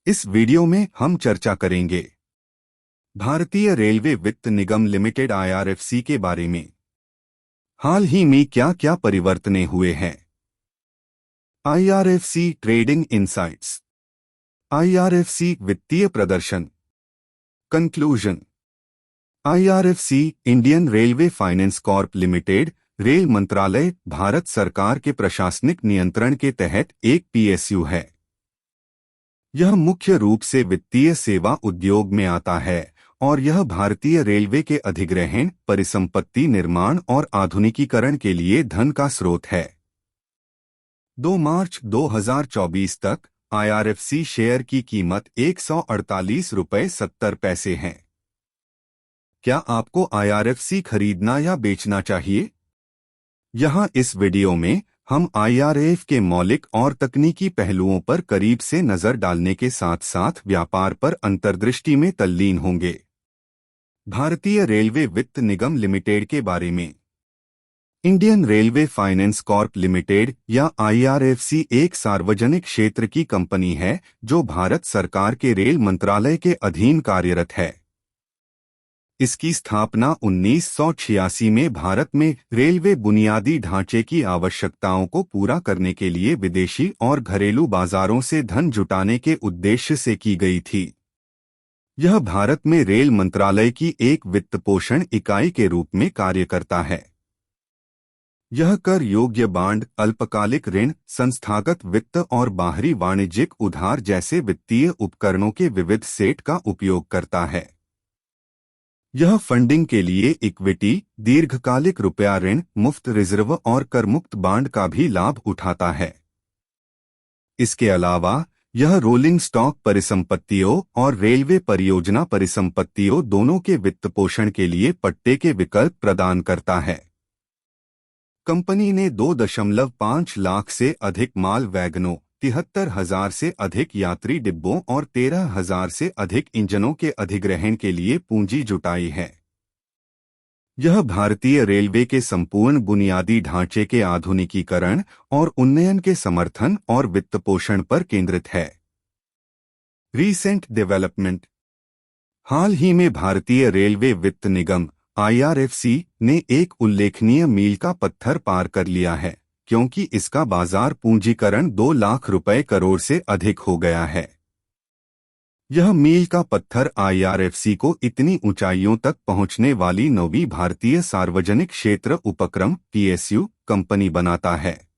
इस वीडियो में हम चर्चा करेंगे भारतीय रेलवे वित्त निगम लिमिटेड आईआरएफसी के बारे में। हाल ही में क्या क्या परिवर्तन हुए हैं। IRFC trading insights. आईआरएफसी वित्तीय प्रदर्शन। Conclusion. IRFC Indian railway finance Corp limited rail मंत्रालय भारत सरकार के प्रशासनिक नियंत्रण के तहत एक पीएसयू है। यह मुख्य रूप से वित्तीय सेवा उद्योग में आता है और यह भारतीय रेलवे के अधिग्रहण, परिसंपत्ति निर्माण और आधुनिकीकरण के लिए धन का स्रोत है। 2 मार्च 2024 तक आईआरएफसी शेयर की कीमत 148 रुपये 70 पैसे है। क्या आपको आईआरएफसी खरीदना या बेचना चाहिए? यहाँ इस वीडियो में हम आईआरएफ के मौलिक और तकनीकी पहलुओं पर करीब से नजर डालने के साथ साथ व्यापार पर अंतर्दृष्टि में तल्लीन होंगे। भारतीय रेलवे वित्त निगम लिमिटेड के बारे में। Indian railway finance Corp limited या आईआरएफसी एक सार्वजनिक क्षेत्र की कंपनी है जो भारत सरकार के रेल मंत्रालय के अधीन कार्यरत है। इसकी स्थापना 1986 में भारत में रेलवे बुनियादी ढांचे की आवश्यकताओं को पूरा करने के लिए विदेशी और घरेलू बाजारों से धन जुटाने के उद्देश्य से की गई थी। यह भारत में रेल मंत्रालय की एक वित्त पोषण इकाई के रूप में कार्य करता है। यह कर योग्य बांड, अल्पकालिक ऋण, संस्थागत वित्त और बाहरी वाणिज्यिक उधार जैसे वित्तीय उपकरणों के विविध सेट का उपयोग करता है। यह फंडिंग के लिए इक्विटी, दीर्घकालिक रुपया ऋण, मुफ्त रिजर्व और करमुक्त बांड का भी लाभ उठाता है। इसके अलावा यह रोलिंग स्टॉक परिसंपत्तियों और रेलवे परियोजना परिसंपत्तियों दोनों के वित्त पोषण के लिए पट्टे के विकल्प प्रदान करता है। कंपनी ने 2.5 लाख से अधिक माल वैगनों, 73,000 से अधिक यात्री डिब्बों और 13,000 से अधिक इंजनों के अधिग्रहण के लिए पूंजी जुटाई है। यह भारतीय रेलवे के संपूर्ण बुनियादी ढांचे के आधुनिकीकरण और उन्नयन के समर्थन और वित्त पोषण पर केंद्रित है। Recent development. हाल ही में भारतीय रेलवे वित्त निगम आईआरएफसी ने एक उल्लेखनीय मील का पत्थर पार कर लिया है, क्योंकि इसका बाजार पूंजीकरण 2 लाख रुपए करोड़ से अधिक हो गया है। यह मील का पत्थर आईआरएफसी को इतनी ऊंचाइयों तक पहुंचने वाली 9वीं भारतीय सार्वजनिक क्षेत्र उपक्रम पीएसयू कंपनी बनाता है।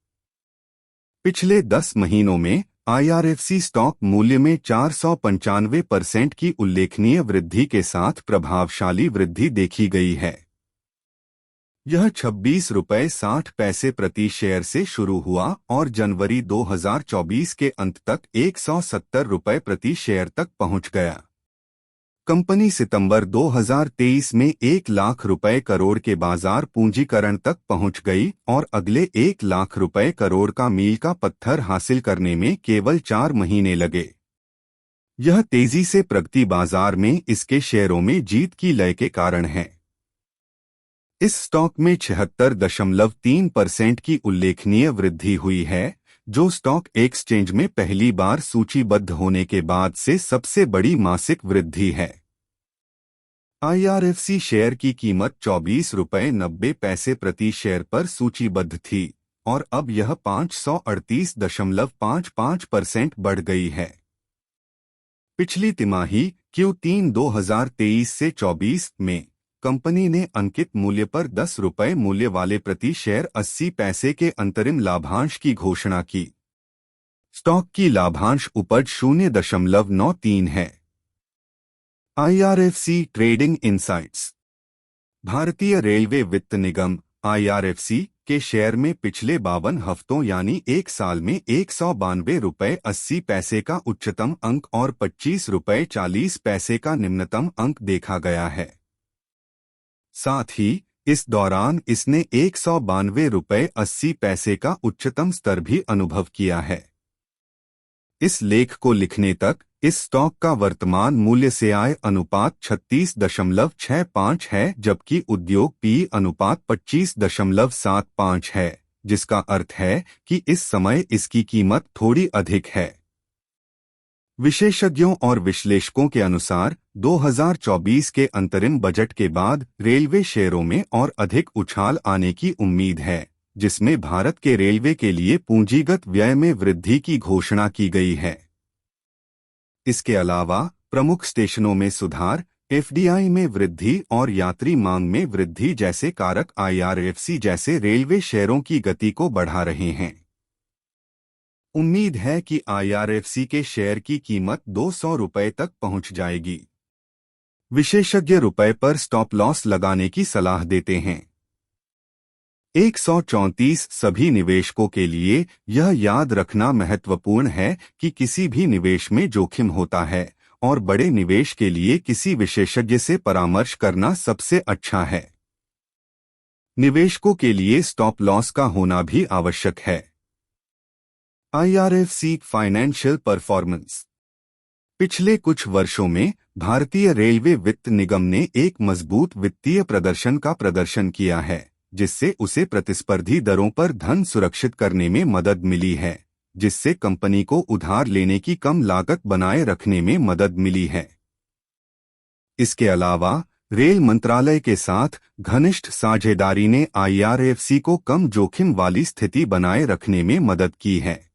पिछले 10 महीनों में आईआरएफसी स्टॉक मूल्य में 495% की उल्लेखनीय वृद्धि के साथ प्रभावशाली वृद्धि देखी गई है। यह 26 रुपये 60 पैसे प्रति शेयर से शुरू हुआ और जनवरी 2024 के अंत तक 170 रुपये प्रति शेयर तक पहुंच गया। कंपनी सितंबर 2023 में 1 लाख रुपए करोड़ के बाजार पूंजीकरण तक पहुंच गई और अगले 1 लाख रुपए करोड़ का मील का पत्थर हासिल करने में केवल 4 महीने लगे। यह तेजी से प्रगति बाजार में इसके शेयरों में जीत की लय के कारण है। इस स्टॉक में 76.3% की उल्लेखनीय वृद्धि हुई है, जो स्टॉक एक्सचेंज में पहली बार सूचीबद्ध होने के बाद से सबसे बड़ी मासिक वृद्धि है। आईआरएफसी शेयर की कीमत 24 रुपये 90 पैसे प्रति शेयर पर सूचीबद्ध थी और अब यह 538.55% बढ़ गई है। पिछली तिमाही Q3 2023 से 24 में कंपनी ने अंकित मूल्य पर 10 रुपये मूल्य वाले प्रति शेयर 80 पैसे के अंतरिम लाभांश की घोषणा की। स्टॉक की लाभांश उपज 0.93 है। IRFC trading insights. भारतीय रेलवे वित्त निगम आईआरएफसी के शेयर में पिछले 52 हफ्तों यानी एक साल में 192 रुपये 80 पैसे का उच्चतम अंक और 25 रुपये 40 पैसे का निम्नतम अंक देखा गया है। साथ ही इस दौरान इसने 192 रुपये 80 पैसे का उच्चतम स्तर भी अनुभव किया है। इस लेख को लिखने तक इस स्टॉक का वर्तमान मूल्य से आय अनुपात 36.65 है, जबकि उद्योग पी अनुपात 25.75 है, जिसका अर्थ है कि इस समय इसकी कीमत थोड़ी अधिक है। विशेषज्ञों और विश्लेषकों के अनुसार 2024 के अंतरिम बजट के बाद रेलवे शेयरों में और अधिक उछाल आने की उम्मीद है, जिसमें भारत के रेलवे के लिए पूंजीगत व्यय में वृद्धि की घोषणा की गई है। इसके अलावा प्रमुख स्टेशनों में सुधार, एफडीआई में वृद्धि और यात्री मांग में वृद्धि जैसे कारक आईआरएफसी जैसे रेलवे शेयरों की गति को बढ़ा रहे हैं। उम्मीद है कि आईआरएफसी के शेयर की कीमत 200 रुपये तक पहुंच जाएगी। विशेषज्ञ रुपये पर स्टॉप लॉस लगाने की सलाह देते हैं। 134 सभी निवेशकों के लिए यह याद रखना महत्वपूर्ण है कि किसी भी निवेश में जोखिम होता है और बड़े निवेश के लिए किसी विशेषज्ञ से परामर्श करना सबसे अच्छा है। निवेशकों के लिए स्टॉप लॉस का होना भी आवश्यक है। IRFC financial performance. पिछले कुछ वर्षों में भारतीय रेलवे वित्त निगम ने एक मजबूत वित्तीय प्रदर्शन का प्रदर्शन किया है, जिससे उसे प्रतिस्पर्धी दरों पर धन सुरक्षित करने में मदद मिली है, जिससे कंपनी को उधार लेने की कम लागत बनाए रखने में मदद मिली है। इसके अलावा रेल मंत्रालय के साथ घनिष्ठ साझेदारी ने आईआरएफसी को कम जोखिम वाली स्थिति बनाए रखने में मदद की है।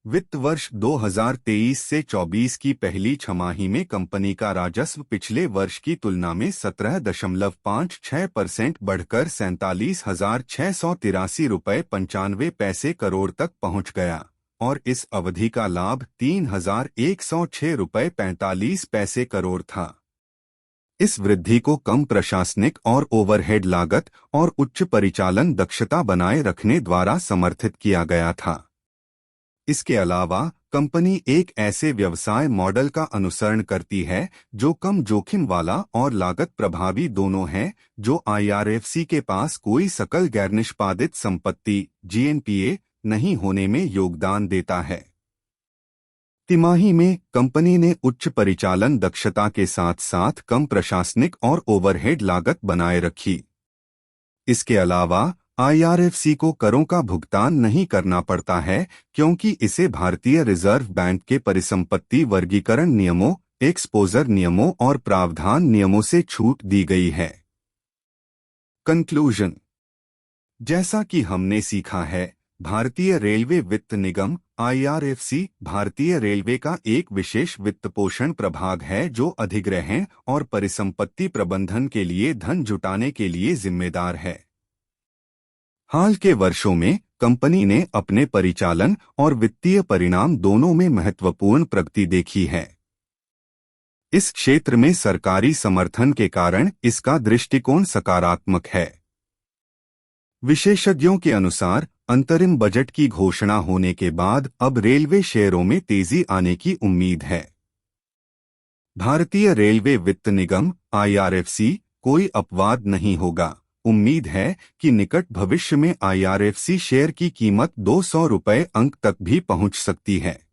वित्त वर्ष 2023 से 24 की पहली छमाही में कंपनी का राजस्व पिछले वर्ष की तुलना में 17.56% बढ़कर 47,683 रुपये 95 पैसे करोड़ तक पहुंच गया और इस अवधि का लाभ 3,106 रुपये 45 पैसे करोड़ था। इस वृद्धि को कम प्रशासनिक और ओवरहेड लागत और उच्च परिचालन दक्षता बनाए रखने द्वारा समर्थित किया गया था। इसके अलावा कंपनी एक ऐसे व्यवसाय मॉडल का अनुसरण करती है जो कम जोखिम वाला और लागत प्रभावी दोनों है, जो आईआरएफसी के पास कोई सकल गैर निष्पादित संपत्ति जीएनपीए नहीं होने में योगदान देता है। तिमाही में कंपनी ने उच्च परिचालन दक्षता के साथ साथ कम प्रशासनिक और ओवरहेड लागत बनाए रखी। इसके अलावा आईआरएफसी को करों का भुगतान नहीं करना पड़ता है, क्योंकि इसे भारतीय रिजर्व बैंक के परिसंपत्ति वर्गीकरण नियमों, एक्सपोजर नियमों और प्रावधान नियमों से छूट दी गई है। कंक्लूजन। जैसा कि हमने सीखा है, भारतीय रेलवे वित्त निगम आईआरएफसी भारतीय रेलवे का एक विशेष वित्तपोषण प्रभाग है जो अधिग्रहण और परिसंपत्ति प्रबंधन के लिए धन जुटाने के लिए जिम्मेदार है। हाल के वर्षों में कंपनी ने अपने परिचालन और वित्तीय परिणाम दोनों में महत्वपूर्ण प्रगति देखी है। इस क्षेत्र में सरकारी समर्थन के कारण इसका दृष्टिकोण सकारात्मक है। विशेषज्ञों के अनुसार अंतरिम बजट की घोषणा होने के बाद अब रेलवे शेयरों में तेजी आने की उम्मीद है। भारतीय रेलवे वित्त निगम आईआरएफसी कोई अपवाद नहीं होगा। उम्मीद है कि निकट भविष्य में आईआरएफसी शेयर की कीमत 200 रुपये अंक तक भी पहुंच सकती है।